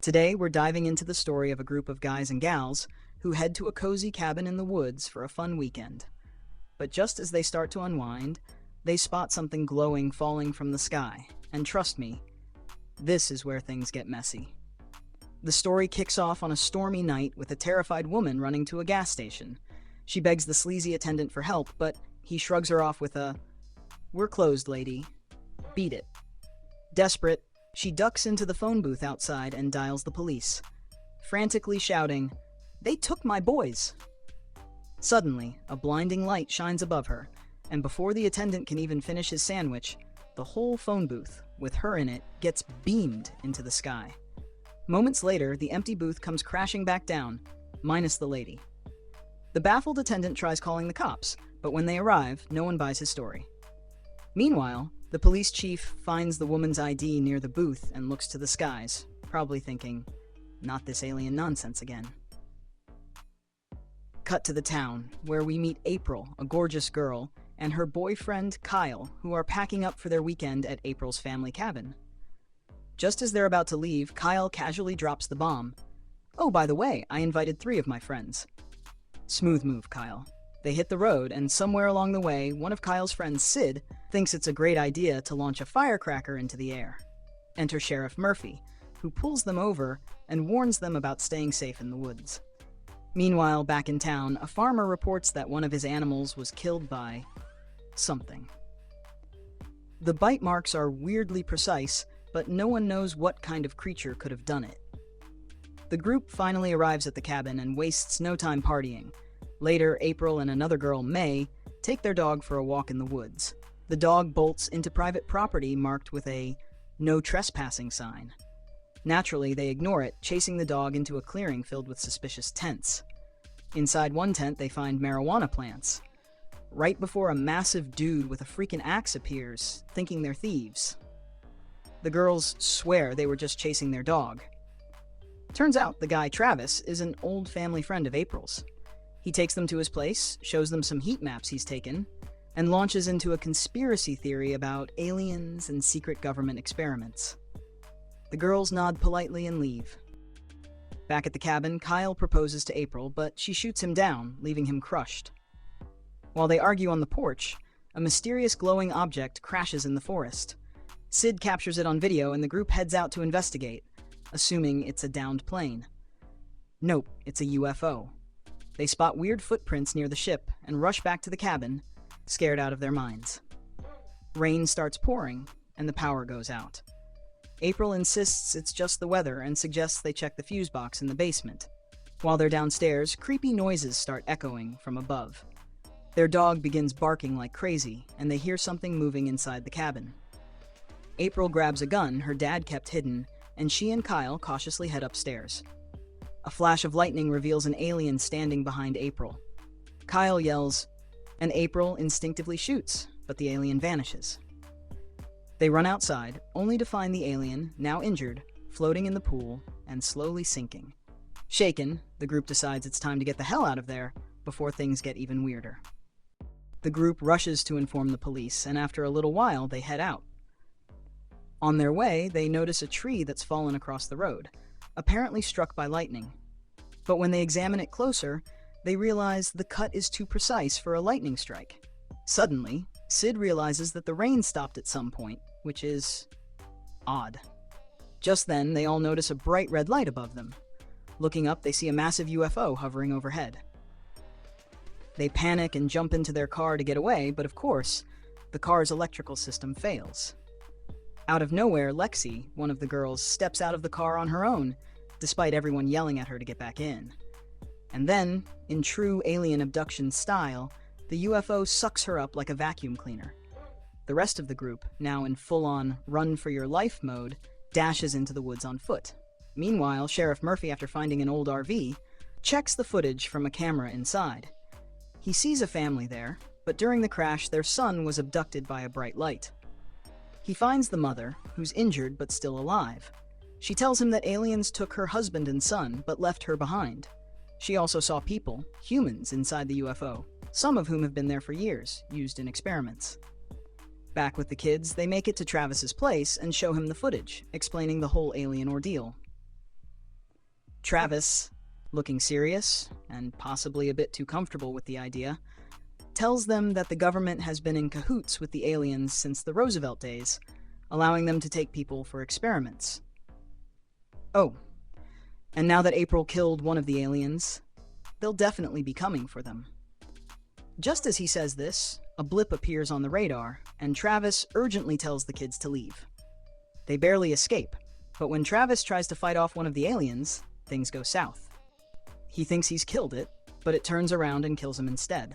Today, we're diving into the story of a group of guys and gals who head to a cozy cabin in the woods for a fun weekend. But just as they start to unwind, they spot something glowing falling from the sky. And trust me, this is where things get messy. The story kicks off on a stormy night with a terrified woman running to a gas station. She begs the sleazy attendant for help, but he shrugs her off with a, "We're closed, lady. Beat it." Desperate, she ducks into the phone booth outside and dials the police, frantically shouting, "They took my boys!" Suddenly, a blinding light shines above her, and before the attendant can even finish his sandwich, the whole phone booth, with her in it, gets beamed into the sky. Moments later, the empty booth comes crashing back down, minus the lady. The baffled attendant tries calling the cops, but when they arrive, no one buys his story. Meanwhile, the police chief finds the woman's ID near the booth and looks to the skies, probably thinking, "Not this alien nonsense again." Cut to the town, where we meet April, a gorgeous girl, and her boyfriend Kyle, who are packing up for their weekend at April's family cabin. Just as they're about to leave, Kyle casually drops the bomb. "Oh, by the way, I invited 3 of my friends." Smooth move, Kyle. They hit the road, and somewhere along the way, one of Kyle's friends, Sid, thinks it's a great idea to launch a firecracker into the air. Enter Sheriff Murphy, who pulls them over and warns them about staying safe in the woods. Meanwhile, back in town, a farmer reports that one of his animals was killed by something. The bite marks are weirdly precise, but no one knows what kind of creature could have done it. The group finally arrives at the cabin and wastes no time partying. Later, April and another girl, May, take their dog for a walk in the woods. The dog bolts into private property marked with a "No Trespassing" sign. Naturally, they ignore it, chasing the dog into a clearing filled with suspicious tents. Inside one tent, they find marijuana plants. Right before a massive dude with a freaking axe appears, thinking they're thieves. The girls swear they were just chasing their dog. Turns out the guy, Travis, is an old family friend of April's. He takes them to his place, shows them some heat maps he's taken, and launches into a conspiracy theory about aliens and secret government experiments. The girls nod politely and leave. Back at the cabin, Kyle proposes to April, but she shoots him down, leaving him crushed. While they argue on the porch, a mysterious glowing object crashes in the forest. Sid captures it on video, and the group heads out to investigate, assuming it's a downed plane. Nope, it's a UFO. They spot weird footprints near the ship and rush back to the cabin, scared out of their minds. Rain starts pouring, and the power goes out. April insists it's just the weather and suggests they check the fuse box in the basement. While they're downstairs, creepy noises start echoing from above. Their dog begins barking like crazy, and they hear something moving inside the cabin. April grabs a gun her dad kept hidden, and she and Kyle cautiously head upstairs. A flash of lightning reveals an alien standing behind April. Kyle yells, and April instinctively shoots, but the alien vanishes. They run outside, only to find the alien, now injured, floating in the pool and slowly sinking. Shaken, the group decides it's time to get the hell out of there before things get even weirder. The group rushes to inform the police, and after a little while, they head out. On their way, they notice a tree that's fallen across the road, apparently struck by lightning. But when they examine it closer, they realize the cut is too precise for a lightning strike. Suddenly, Sid realizes that the rain stopped at some point, which is odd. Just then, they all notice a bright red light above them. Looking up, they see a massive UFO hovering overhead. They panic and jump into their car to get away, but of course, the car's electrical system fails. Out of nowhere, Lexi, one of the girls, steps out of the car on her own, despite everyone yelling at her to get back in. And then, in true alien abduction style, the UFO sucks her up like a vacuum cleaner. The rest of the group, now in full-on run-for-your-life mode, dashes into the woods on foot. Meanwhile, Sheriff Murphy, after finding an old RV, checks the footage from a camera inside. He sees a family there, but during the crash, their son was abducted by a bright light. He finds the mother, who's injured but still alive. She tells him that aliens took her husband and son, but left her behind. She also saw people, humans, inside the UFO, some of whom have been there for years, used in experiments. Back with the kids, they make it to Travis's place and show him the footage, explaining the whole alien ordeal. Travis, looking serious and possibly a bit too comfortable with the idea, tells them that the government has been in cahoots with the aliens since the Roosevelt days, allowing them to take people for experiments. Oh, and now that April killed one of the aliens, they'll definitely be coming for them. Just as he says this, a blip appears on the radar, and Travis urgently tells the kids to leave. They barely escape, but when Travis tries to fight off one of the aliens, things go south. He thinks he's killed it, but it turns around and kills him instead.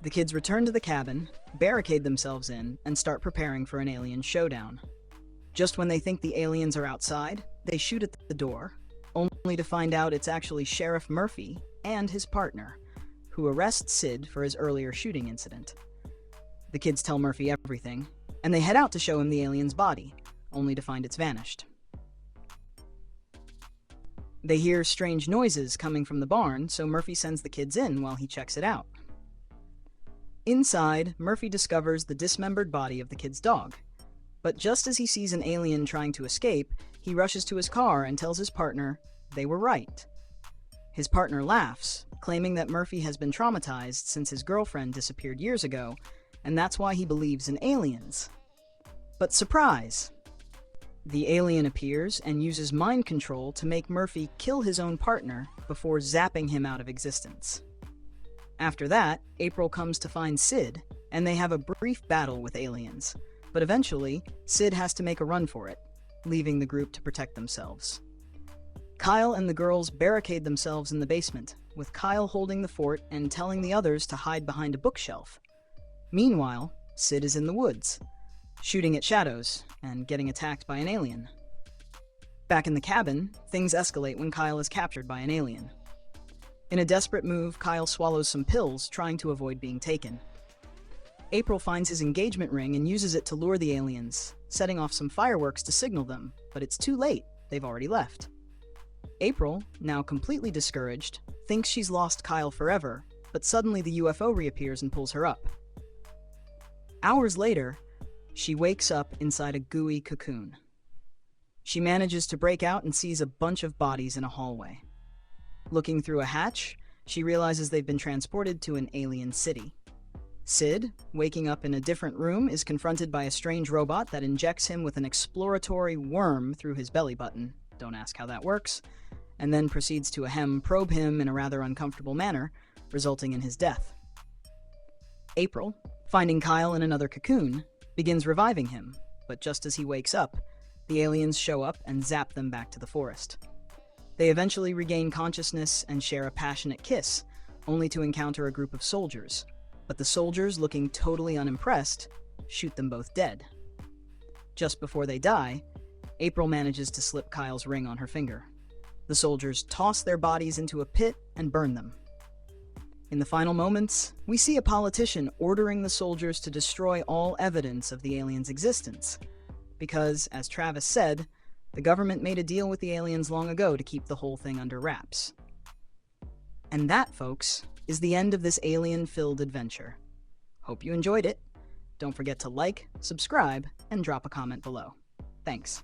The kids return to the cabin, barricade themselves in, and start preparing for an alien showdown. Just when they think the aliens are outside, they shoot at the door, only to find out it's actually Sheriff Murphy and his partner, who arrests Sid for his earlier shooting incident. The kids tell Murphy everything, and they head out to show him the alien's body, only to find it's vanished. They hear strange noises coming from the barn, so Murphy sends the kids in while he checks it out. Inside, Murphy discovers the dismembered body of the kid's dog. But just as he sees an alien trying to escape, he rushes to his car and tells his partner they were right. His partner laughs, claiming that Murphy has been traumatized since his girlfriend disappeared years ago, and that's why he believes in aliens. But surprise! The alien appears and uses mind control to make Murphy kill his own partner before zapping him out of existence. After that, April comes to find Sid, and they have a brief battle with aliens, but eventually, Sid has to make a run for it, leaving the group to protect themselves. Kyle and the girls barricade themselves in the basement, with Kyle holding the fort and telling the others to hide behind a bookshelf. Meanwhile, Sid is in the woods, shooting at shadows and getting attacked by an alien. Back in the cabin, things escalate when Kyle is captured by an alien. In a desperate move, Kyle swallows some pills, trying to avoid being taken. April finds his engagement ring and uses it to lure the aliens, setting off some fireworks to signal them, but it's too late, they've already left. April, now completely discouraged, thinks she's lost Kyle forever, but suddenly the UFO reappears and pulls her up. Hours later, she wakes up inside a gooey cocoon. She manages to break out and sees a bunch of bodies in a hallway. Looking through a hatch, she realizes they've been transported to an alien city. Sid, waking up in a different room, is confronted by a strange robot that injects him with an exploratory worm through his belly button. Don't ask how that works. And then proceeds to probe him in a rather uncomfortable manner, resulting in his death. April, finding Kyle in another cocoon, begins reviving him, but just as he wakes up, the aliens show up and zap them back to the forest. They eventually regain consciousness and share a passionate kiss, only to encounter a group of soldiers. But the soldiers, looking totally unimpressed, shoot them both dead. Just before they die, April manages to slip Kyle's ring on her finger. The soldiers toss their bodies into a pit and burn them. In the final moments, we see a politician ordering the soldiers to destroy all evidence of the aliens' existence. Because, as Travis said, the government made a deal with the aliens long ago to keep the whole thing under wraps. And that, folks, is the end of this alien-filled adventure. Hope you enjoyed it. Don't forget to like, subscribe, and drop a comment below. Thanks.